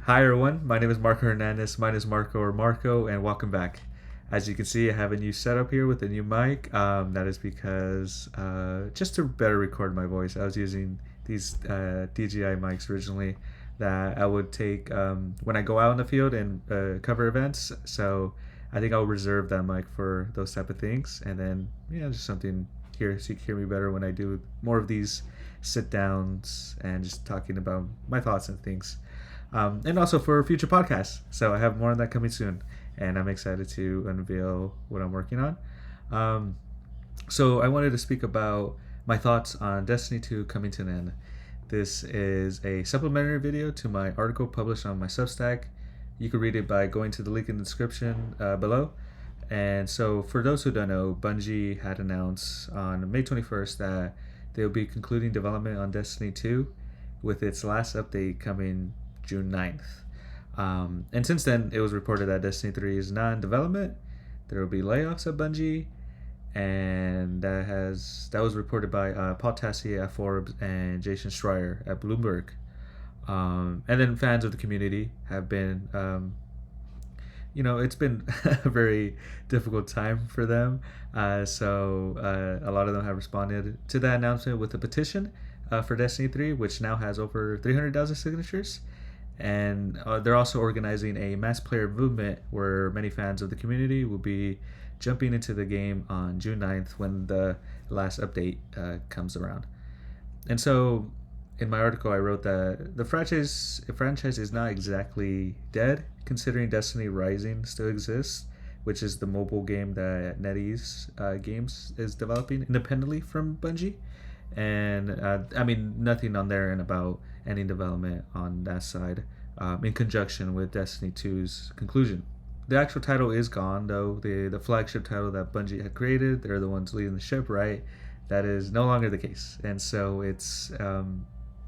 Hi everyone, my name is Marco Hernandez, mine is Marco or Marco, and welcome back. As you can see, I have a new setup here with a new mic. That is because just to better record my voice, I was using these DJI mics originally that I would take when I go out in the field and cover events. So I think I'll reserve that mic for those type of things, and then just something here so you can hear me better when I do more of these sit downs and just talking about my thoughts and things, and also for future podcasts. So I have more on that coming soon, and I'm excited to unveil what I'm working on. Um, so I wanted to speak about my thoughts on Destiny 2 coming to an end. This is a supplementary video to my article published on my Substack. You can read it by going to the link in the description below. And so, for those who don't know, Bungie had announced on May 21st that they'll be concluding development on Destiny 2, with its last update coming June 9th. And since then, it was reported that Destiny 3 is not in development. There will be layoffs at Bungie, and that was reported by Paul Tassi at Forbes and Jason Schreier at Bloomberg. And then fans of the community have been, it's been a very difficult time for them. So a lot of them have responded to that announcement with a petition for Destiny 3, which now has over 300,000 signatures. And they're also organizing a mass player movement where many fans of the community will be jumping into the game on June 9th when the last update comes around. And so in my article, I wrote that the franchise is not exactly dead, considering Destiny Rising still exists, which is the mobile game that NetEase Games is developing independently from Bungie. And nothing on there and about ending development on that side, in conjunction with Destiny 2's conclusion. The actual title is gone, though. The flagship title that Bungie had created, they're the ones leading the ship, right? That is no longer the case. And so it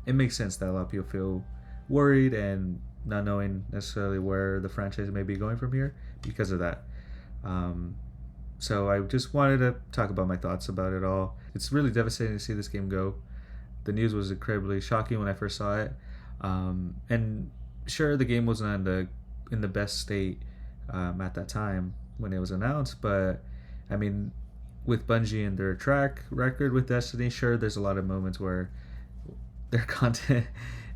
makes sense that a lot of people feel worried and not knowing necessarily where the franchise may be going from here because of that. So I just wanted to talk about my thoughts about it all. It's really devastating to see this game go. The news was incredibly shocking when I first saw it. And sure, the game wasn't in the best state at that time when it was announced, but I mean, with Bungie and their track record with Destiny, sure, there's a lot of moments where their content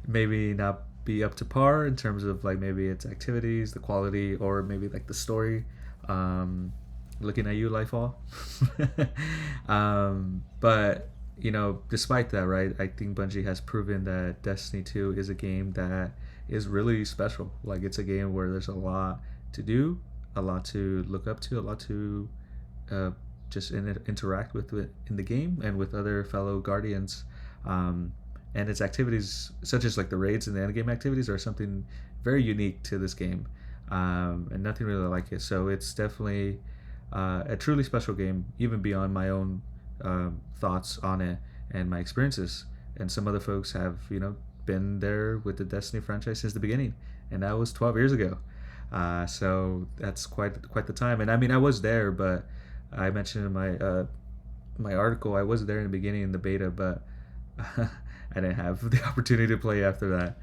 maybe not be up to par in terms of like maybe its activities, the quality, or maybe like the story. Looking at you, Lightfall. But despite that, right, I think Bungie has proven that Destiny 2 is a game that is really special. Like, it's a game where there's a lot to do, a lot to look up to, a lot to just interact with in the game and with other fellow Guardians. And its activities, such as like the raids and the endgame activities, are something very unique to this game, and nothing really like it. So it's definitely a truly special game, even beyond my own thoughts on it and my experiences. And some other folks have, been there with the Destiny franchise since the beginning, and that was 12 years ago. So that's quite the time. And I mean, I was there, but I mentioned in my article I was there in the beginning in the beta, but I didn't have the opportunity to play after that.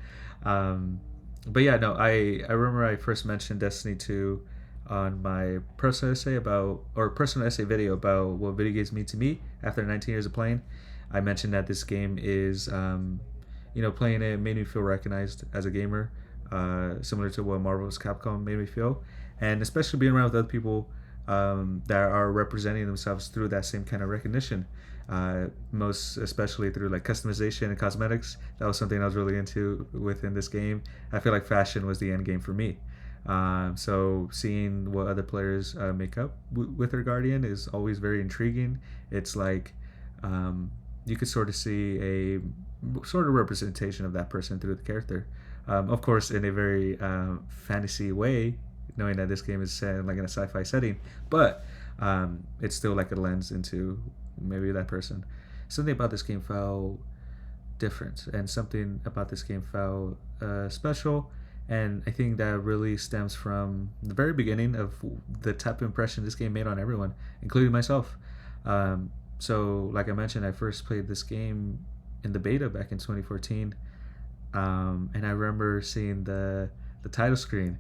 But yeah, no, I remember I first mentioned Destiny 2 on my personal essay video about what video games mean to me after 19 years of playing. I mentioned that this game is, playing it made me feel recognized as a gamer, similar to what Marvel's Capcom made me feel, and especially being around with other people that are representing themselves through that same kind of recognition. Most especially through like customization and cosmetics. That was something I was really into within this game. I feel like fashion was the end game for me. So seeing what other players make up with their Guardian is always very intriguing. It's like you could sort of see a sort of representation of that person through the character. Of course, in a very fantasy way, knowing that this game is set in, like, in a sci-fi setting, but it's still like a lens into maybe that person. Something about this game felt different, and something about this game felt special. And I think that really stems from the very beginning of the type of impression this game made on everyone, including myself. So, like I mentioned, I first played this game in the beta back in 2014, and I remember seeing the title screen,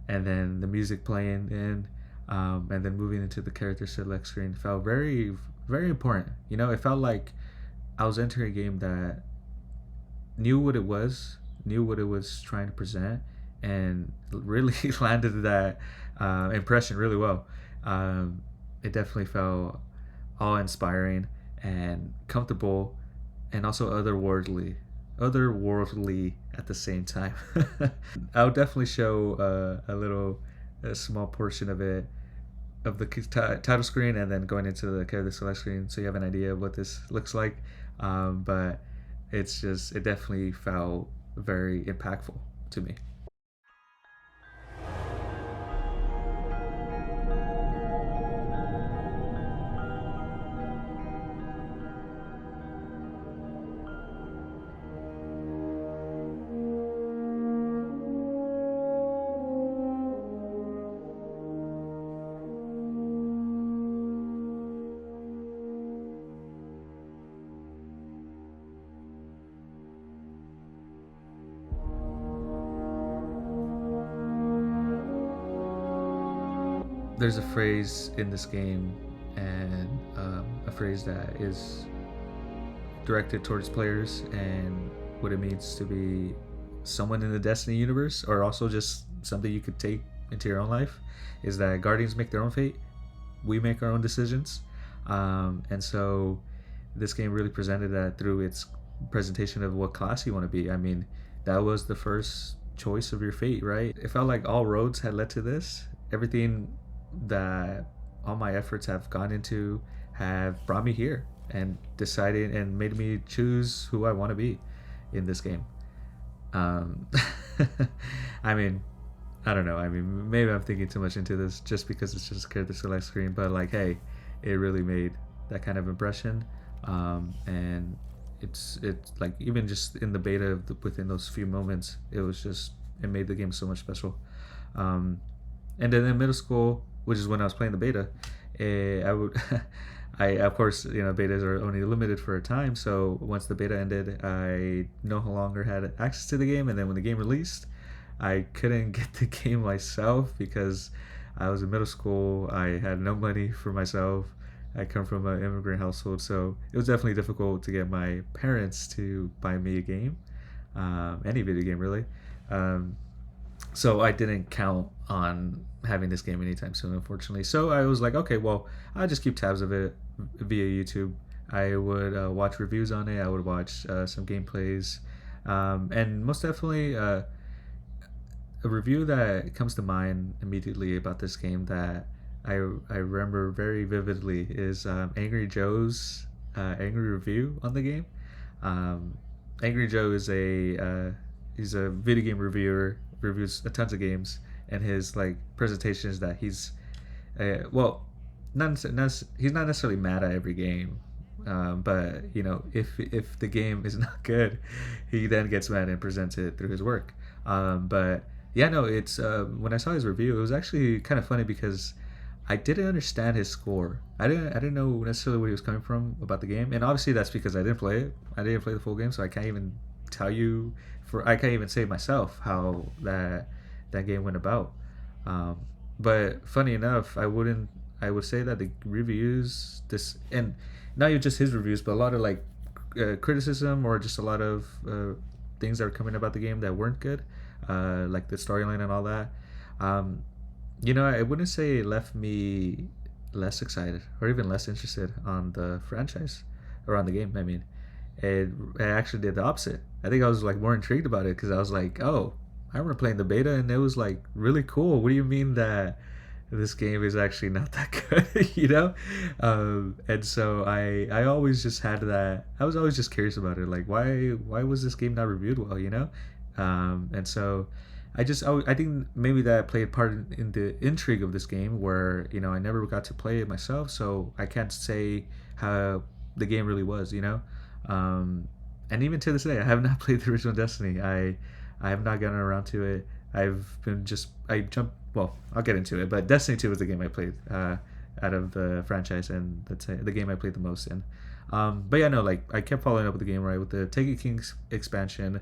and then the music playing in, and then moving into the character select screen felt very, very important. You know, it felt like I was entering a game that knew what it was, knew what it was trying to present, and really landed that impression really well. It definitely felt awe inspiring and comfortable, and also otherworldly at the same time. I'll definitely show a small portion of it, of the title screen, and then going into the character select screen, so you have an idea of what this looks like. But it definitely felt very impactful to me. There's a phrase in this game, and a phrase that is directed towards players and what it means to be someone in the Destiny universe, or also just something you could take into your own life, is that Guardians make their own fate. We make our own decisions. And so this game really presented that through its presentation of what class you want to be. I mean, that was the first choice of your fate, right? It felt like all roads had led to this. Everything that all my efforts have gone into have brought me here and decided and made me choose who I want to be in this game. I mean, I don't know. I mean, maybe I'm thinking too much into this just because it's just a character select screen, but like, hey, it really made that kind of impression. And it's like, even just in the beta, within those few moments, it made the game so much special. And then in middle school, which is when I was playing the beta, I would, I of course, betas are only limited for a time. So once the beta ended, I no longer had access to the game. And then when the game released, I couldn't get the game myself because I was in middle school. I had no money for myself. I come from an immigrant household, so it was definitely difficult to get my parents to buy me a game, any video game really. So I didn't count on having this game anytime soon, unfortunately. So I was like, okay, well, I'll just keep tabs of it via YouTube. I would watch reviews on it. I would watch some gameplays, and most definitely a review that comes to mind immediately about this game that I remember very vividly is Angry Joe's angry review on the game. Angry Joe is he's a video game reviewer, reviews a tons of games, and his like presentation is that he's well, he's not necessarily mad at every game, but if the game is not good, he then gets mad and presents it through his work. But yeah, no, it's when I saw his review, it was actually kind of funny because I didn't understand his score. I didn't know necessarily where he was coming from about the game, and obviously that's because I didn't play it. I didn't play the full game, so I can't even tell you. I can't even say myself how that game went about. But funny enough, I would say that the reviews, and not even just his reviews, but a lot of like criticism, or just a lot of things that were coming about the game that weren't good, like the storyline and all that. I wouldn't say it left me less excited or even less interested on the franchise or on the game. I mean, it actually did the opposite. I think I was like more intrigued about it because I was like, oh, I remember playing the beta and it was like really cool. What do you mean that this game is actually not that good? And so I always just had that. I was always just curious about it. Like, why was this game not reviewed well? And so I think maybe that played part in the intrigue of this game, where I never got to play it myself, so I can't say how the game really was. And even to this day, I have not played the original Destiny. I have not gotten around to it. Well, I'll get into it, but Destiny 2 was the game I played out of the franchise, and that's the game I played the most in. But yeah, no, like I kept following up with the game, right, with the Taken King's expansion.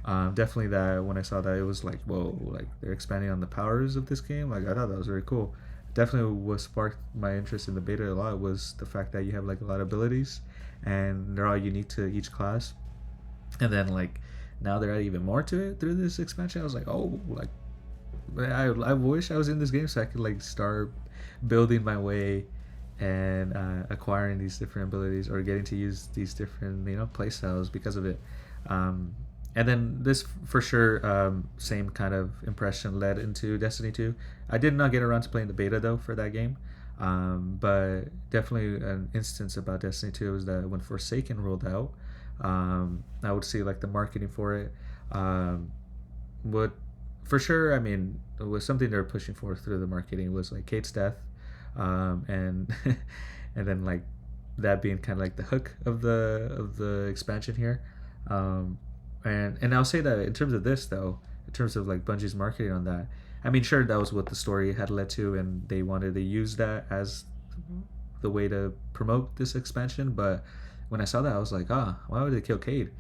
Definitely that when I saw that, it was like, whoa, like they're expanding on the powers of this game. Like I thought that was very cool. Definitely what sparked my interest in the beta a lot was the fact that you have like a lot of abilities, and they're all unique to each class. And then like now they're adding even more to it through this expansion. I was like, oh, like I wish I was in this game so I could like start building my way and acquiring these different abilities or getting to use these different play styles because of it. Um, and then this for sure, same kind of impression led into Destiny 2. I did not get around to playing the beta though for that game. But definitely an instance about Destiny 2 was that when Forsaken rolled out, I would see like the marketing for it. What for sure, I mean, it was something they were pushing for through the marketing was like Kate's death, and and then like that being kind of like the hook of the expansion here. Um, and I'll say that in terms of this though, in terms of like Bungie's marketing on that, I mean, sure that was what the story had led to, and they wanted to use that as the way to promote this expansion. But when I saw that, I was like, why would they kill Cade?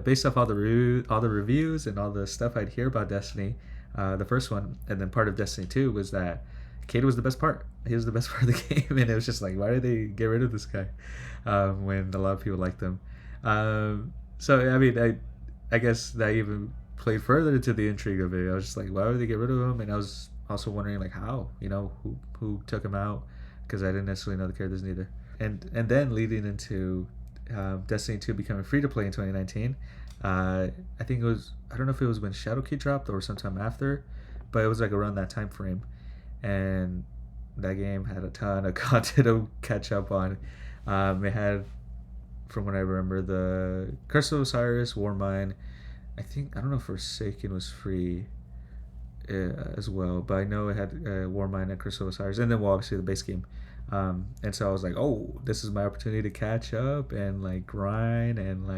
Based off all the reviews and all the stuff I'd hear about Destiny, the first one, and then part of Destiny 2 was that Cade was the best part. He was the best part of the game, and it was just like, why did they get rid of this guy when a lot of people liked him? So I mean, I guess that even played further into the intrigue of it. I was just like, why would they get rid of him? And I was also wondering like how, who took him out, because I didn't necessarily know the characters neither. And then leading into Destiny 2 becoming free to play in 2019. I think it was, I don't know if it was when Shadowkey dropped or sometime after, but it was like around that time frame. And that game had a ton of content to catch up on. It had, from what I remember, the Curse of Osiris, Warmind. I don't know if Forsaken was free as well, but I know it had Warmind and Curse of Osiris, and then obviously the base game. And so I was like, oh, this is my opportunity to catch up and like grind and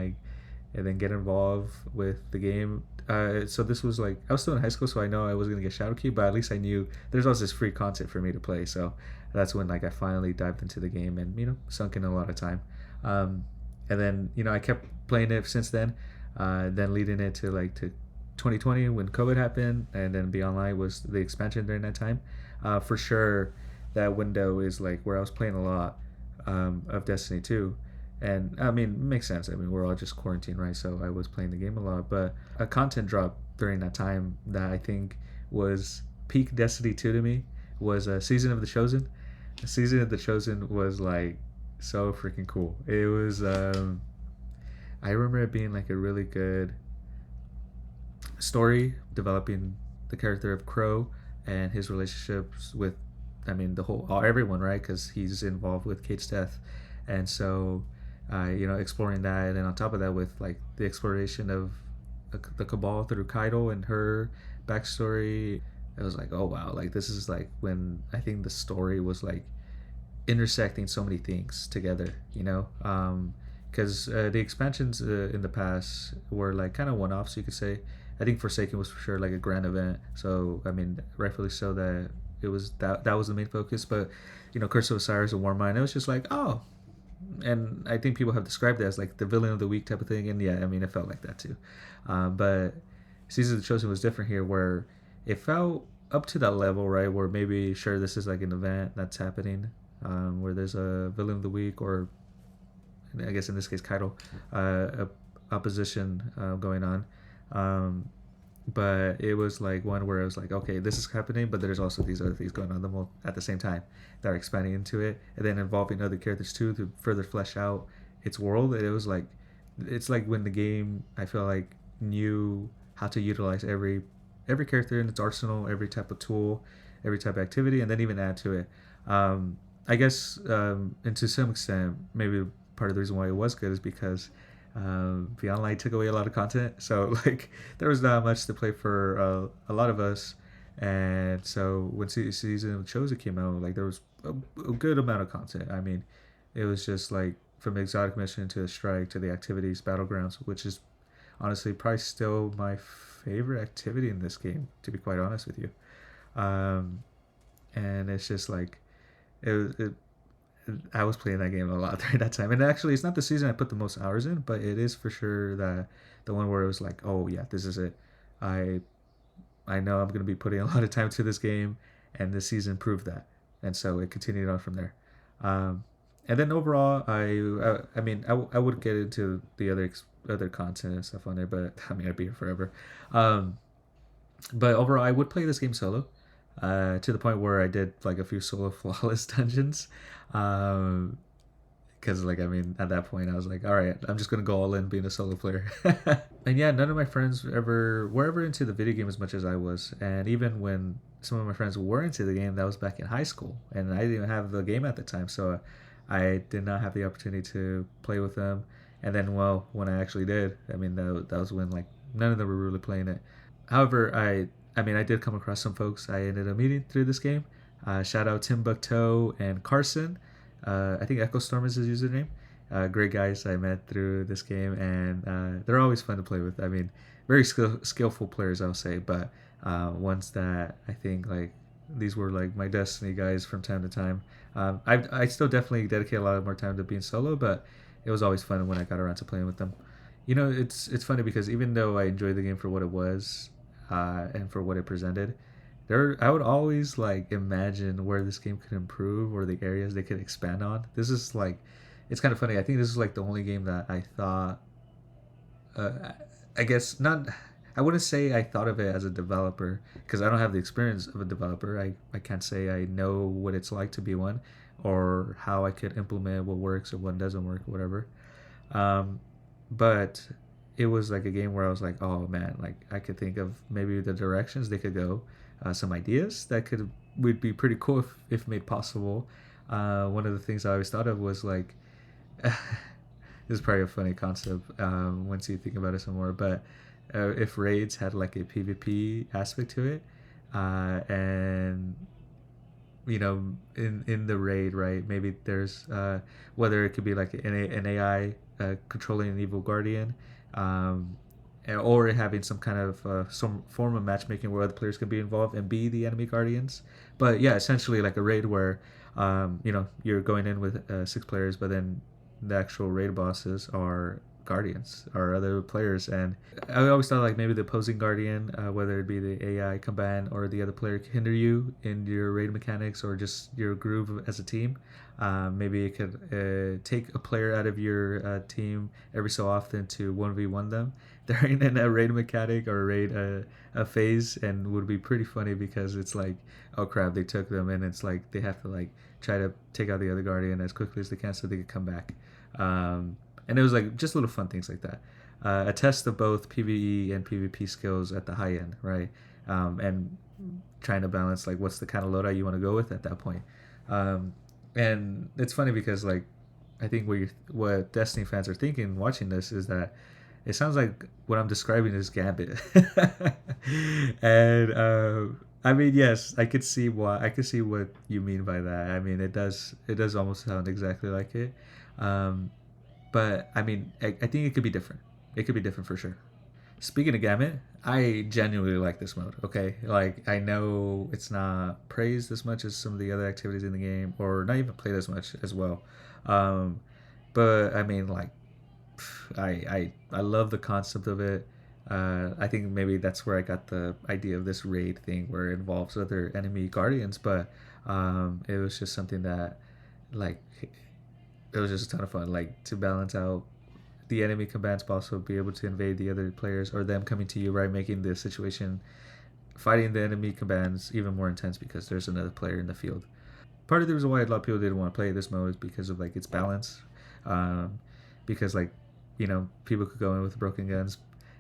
then get involved with the game. So this was like, I was still in high school, so I know I was gonna get Shadowkey, but at least I knew there's all this free content for me to play. So that's when like I finally dived into the game and sunk in a lot of time. And then I kept playing it since then. Then leading it to 2020 when COVID happened, and then Be Online was the expansion during that time. For sure, that window is like where I was playing a lot of Destiny 2. And I mean, it makes sense. I mean, we're all just quarantined, right? So I was playing the game a lot. But a content drop during that time that I think was peak Destiny 2 to me was a Season of the Chosen. The Season of the Chosen was like so freaking cool. It was, I remember it being like a really good story, developing the character of Crow and his relationships with, I mean, the whole everyone, right? Because he's involved with Kate's death, and so exploring that, and then on top of that, with like the exploration of the Cabal through Kaido and her backstory, it was like, oh wow, like this is like when I think the story was like intersecting so many things together, because the expansions in the past were like kind of one-offs, you could say. I think Forsaken was for sure like a grand event, so I mean, rightfully so that it was that was the main focus. But Curse of Osiris and Warmind, it was just like, oh, and I think people have described it as like the villain of the week type of thing, and yeah, I mean, it felt like that too. But Season of the Chosen was different here, where it felt up to that level, right? Where maybe sure this is like an event that's happening, where there's a villain of the week, or I guess in this case Kaido, a opposition going on. But it was like one where I was like, okay, this is happening, but there's also these other things going on at the same time that are expanding into it, and then involving other characters too to further flesh out its world. And it was like, it's like when the game, I feel like, knew how to utilize every character in its arsenal, every type of tool, every type of activity, and then even add to it. I guess, and to some extent, maybe part of the reason why it was good is because the online took away a lot of content, so like there was not much to play for a lot of us. And so when Season of Chosen came out, like there was a good amount of content. I mean, it was just like from the exotic mission to the strike to the activities, battlegrounds, which is honestly probably still my favorite activity in this game, to be quite honest with you. And it's just like it I was playing that game a lot during that time. And actually, it's not the season I put the most hours in, but it is for sure the one where it was like, oh yeah, this is it. I I know I'm going to be putting a lot of time to this game, and this season proved that. And so it continued on from there. Um, and then overall, I mean, I would get into the other content and stuff on there, but I mean, I'd be here forever. Um, but overall, I would play this game solo, to the point where I did like a few solo flawless dungeons. Um, because like I mean at that point I was like, all right, I'm just gonna go all in being a solo player. And yeah, none of my friends ever were ever into the video game as much as I was, and even when some of my friends were into the game, that was back in high school, and I didn't even have the game at the time, so I did not have the opportunity to play with them. And then, well, when I actually did, I mean that was when like none of them were really playing it. However, I mean I did come across some folks I ended up meeting through this game. Shout out Timbuktu and Carson. I think Echo Storm is his username. Great guys I met through this game, and they're always fun to play with. I mean, very skillful players, I'll say, but ones that I think like these were like my Destiny guys from time to time. I still definitely dedicate a lot more time to being solo, but it was always fun when I got around to playing with them. You know, it's funny because even though I enjoyed the game for what it was, and for what it presented, there I would always like imagine where this game could improve or the areas they could expand on. This is like, it's kind of funny. I think this is like the only game that I thought, uh, I guess not. I wouldn't say I thought of it as a developer because I don't have the experience of a developer. I can't say I know what it's like to be one, or how I could implement what works or what doesn't work, or whatever. Um, but it was like a game where I was like, oh man, like I could think of maybe the directions they could go, some ideas that could would be pretty cool if made possible. One of the things I always thought of was like, this is probably a funny concept, once you think about it some more, but if raids had like a PvP aspect to it, and you know, in the raid, right? Maybe there's whether it could be like an AI controlling an evil guardian, um, or having some kind of some form of matchmaking where other players can be involved and be the enemy guardians. But yeah, essentially like a raid where you know, you're going in with six players, but then the actual raid bosses are guardians or other players. And I always thought like maybe the opposing guardian, whether it be the AI combat or the other player, can hinder you in your raid mechanics or just your groove as a team. Maybe it could take a player out of your team every so often to 1v1 them during a raid mechanic or a raid a phase, and would be pretty funny because it's like, oh crap, they took them, and it's like they have to like try to take out the other guardian as quickly as they can so they could come back. And it was like just little fun things like that. A test of both PVE and PvP skills at the high end, right? And trying to balance like what's the kind of loadout you want to go with at that point. And it's funny because like I think what Destiny fans are thinking watching this is that it sounds like what I'm describing is Gambit. And I mean, yes, I could see what you mean by that. I mean, it does almost sound exactly like it. Um, but I mean, I think it could be different. It could be different for sure. Speaking of Gambit, I genuinely like this mode. Okay, like I know it's not praised as much as some of the other activities in the game, or not even played as much as well. Um, but I mean, like I love the concept of it. I think maybe that's where I got the idea of this raid thing, where it involves other enemy guardians. But it was just something that, like, it was just a ton of fun. Like to balance out the enemy combatants, but also be able to invade the other players or them coming to you, right? Making the situation fighting the enemy combatants even more intense because there's another player in the field. Part of the reason why a lot of people didn't want to play this mode is because of like its balance. Um, because like, you know, people could go in with broken guns,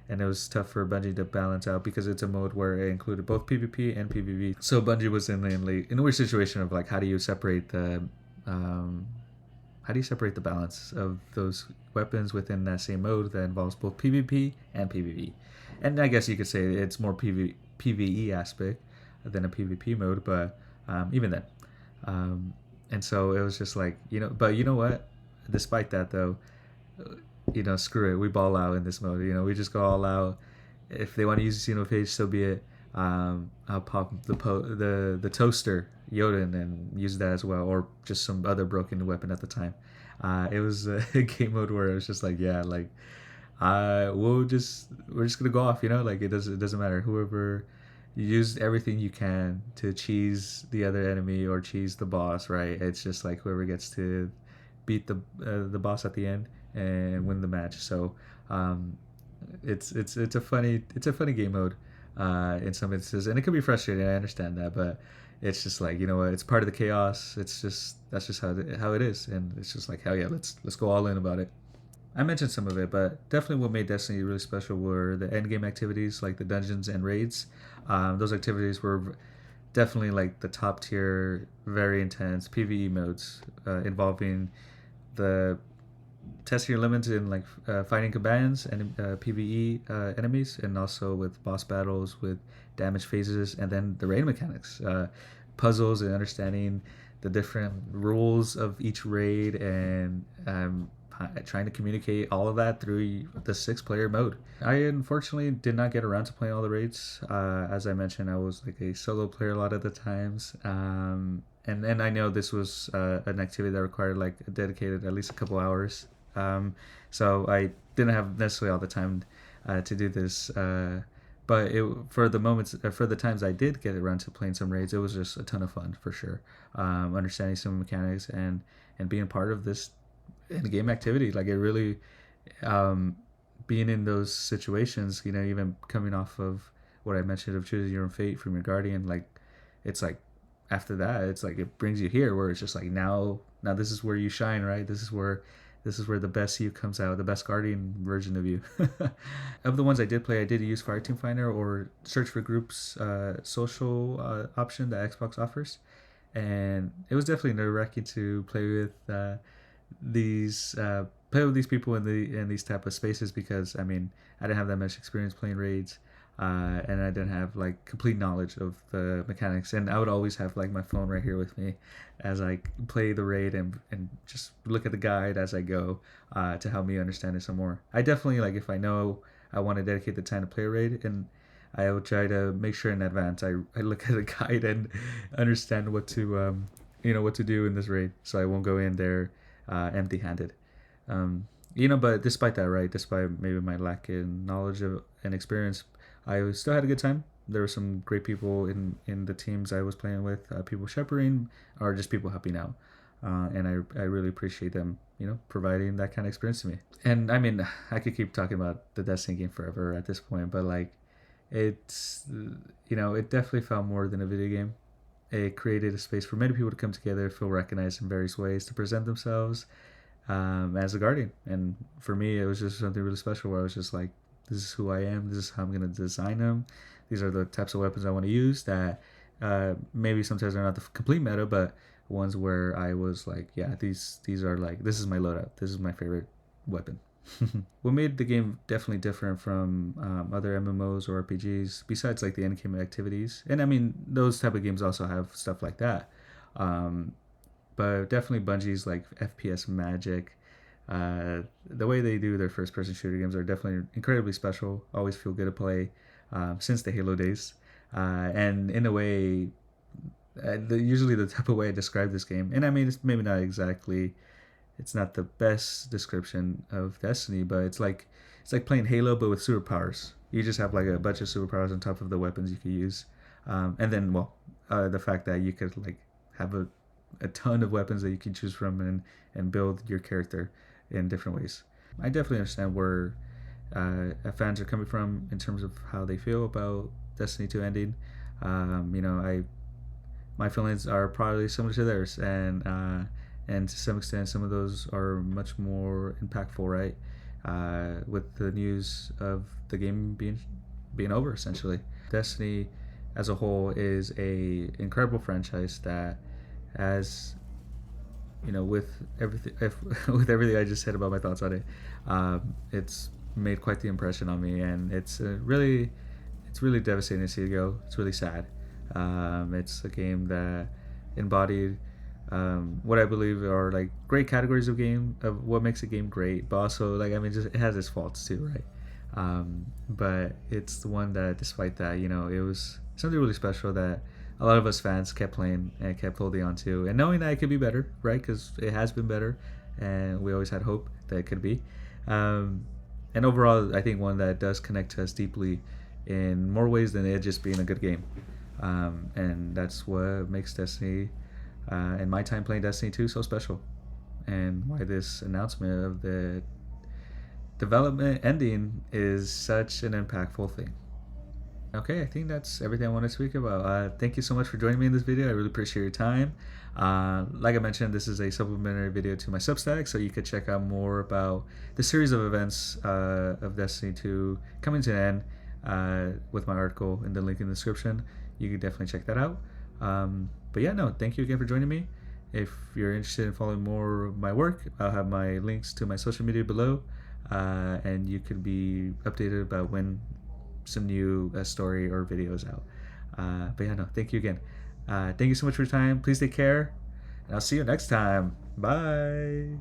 and it was tough for Bungie to balance out because it's a mode where it included both PvP and PvP. So Bungie was in a weird situation of like, um, how do you separate the balance of those weapons within that same mode that involves both PvP and PvP? And I guess you could say it's more PvE aspect than a PvP mode, but even then. And so it was just like, you know, but you know what? Despite that, though, you know, screw it. We ball out in this mode. You know, we just go all out. If they want to use the Xenophage, so be it. I'll pop the toaster Yoden and use that as well, or just some other broken weapon at the time. It was a game mode where it was just like, yeah, like we're just gonna go off, like it doesn't matter. Whoever you use everything you can to cheese the other enemy or cheese the boss, right? It's just like whoever gets to beat the boss at the end and win the match. So um, it's a funny game mode in some instances, and it can be frustrating. I understand that, but it's just like, what, it's part of the chaos. It's just that's just how it is, and it's just like, hell yeah, let's go all in about it. I mentioned some of it, but definitely what made Destiny really special were the end game activities like the dungeons and raids. Those activities were definitely like the top tier, very intense PVE modes involving the testing your limits in like fighting combatants and PVE enemies, and also with boss battles, with damage phases, and then the raid mechanics, puzzles, and understanding the different rules of each raid, and trying to communicate all of that through the 6 player mode. I unfortunately did not get around to playing all the raids. As I mentioned, I was like a solo player a lot of the times. And I know this was an activity that required like a dedicated at least a couple hours. So I didn't have necessarily all the time to do this. But for the times I did get around to playing some raids, it was just a ton of fun for sure. Understanding some mechanics and being part of this in game activity, like it really, being in those situations, even coming off of what I mentioned of choosing your own fate from your guardian, like it's like after that, it's like it brings you here where it's just like now this is where you shine, right? This is where the best you comes out, the best guardian version of you. Of the ones I did play, I did use Fireteam Finder or Search for Groups social option that Xbox offers, and it was definitely nerve-wracking to these play with these people in these type of spaces, because I mean I didn't have that much experience playing raids, and I didn't have like complete knowledge of the mechanics, and I would always have like my phone right here with me as I play the raid, and just look at the guide as I go to help me understand it some more. I definitely, like, if I know I want to dedicate the time to play a raid, and I will try to make sure in advance I look at the guide and understand what to do in this raid, so I won't go in there empty-handed. But despite that, right, despite maybe my lack in knowledge and experience, I still had a good time. There were some great people in the teams I was playing with, people shepherding or just people helping out. And I really appreciate them, providing that kind of experience to me. And I mean, I could keep talking about the Destiny game forever at this point, but like, it's, it definitely felt more than a video game. It created a space for many people to come together, feel recognized in various ways, to present themselves as a guardian. And for me, it was just something really special where I was just like, this is who I am. This is how I'm going to design them. These are the types of weapons I want to use that maybe sometimes are not the complete meta, but ones where I was like, yeah, these are like, this is my loadout. This is my favorite weapon. What made the game definitely different from other MMOs or RPGs, besides like the end game activities, and I mean those type of games also have stuff like that, but definitely Bungie's like FPS magic, the way they do their first person shooter games are definitely incredibly special. Always feel good to play, since the Halo days, and in a way, usually the type of way I describe this game, and I mean it's maybe not exactly, it's not the best description of Destiny, but it's like playing Halo but with superpowers. You just have like a bunch of superpowers on top of the weapons you could use, and then the fact that you could like have a ton of weapons that you can choose from and build your character in different ways. I definitely understand where fans are coming from in terms of how they feel about Destiny 2 ending. My feelings are probably similar to theirs, and to some extent, some of those are much more impactful, right? With the news of the game being over, essentially. Destiny, as a whole, is a incredible franchise that has, with everything, with everything I just said about my thoughts on it, it's made quite the impression on me, and it's really devastating to see it go. It's really sad. It's a game that embodied what I believe are like great categories of what makes a game great, but also like, I mean, just it has its faults too, right? But it's the one that, despite that, it was something really special that a lot of us fans kept playing and kept holding on to, and knowing that it could be better, right? Because it has been better, and we always had hope that it could be. Um, and overall, I think one that does connect to us deeply in more ways than it just being a good game. And that's what makes Destiny, and my time playing Destiny 2, so special, and why this announcement of the development ending is such an impactful thing. Okay, I think that's everything I want to speak about. Thank you so much for joining me in this video. I really appreciate your time. Like I mentioned, this is a supplementary video to my Substack, so you could check out more about the series of events of Destiny 2 coming to an end with my article in the link in the description. You can definitely check that out. But yeah, no, thank you again for joining me. If you're interested in following more of my work, I'll have my links to my social media below, and you can be updated about when some new story or videos out. But yeah, no, thank you again. Thank you so much for your time. Please take care, and I'll see you next time. Bye.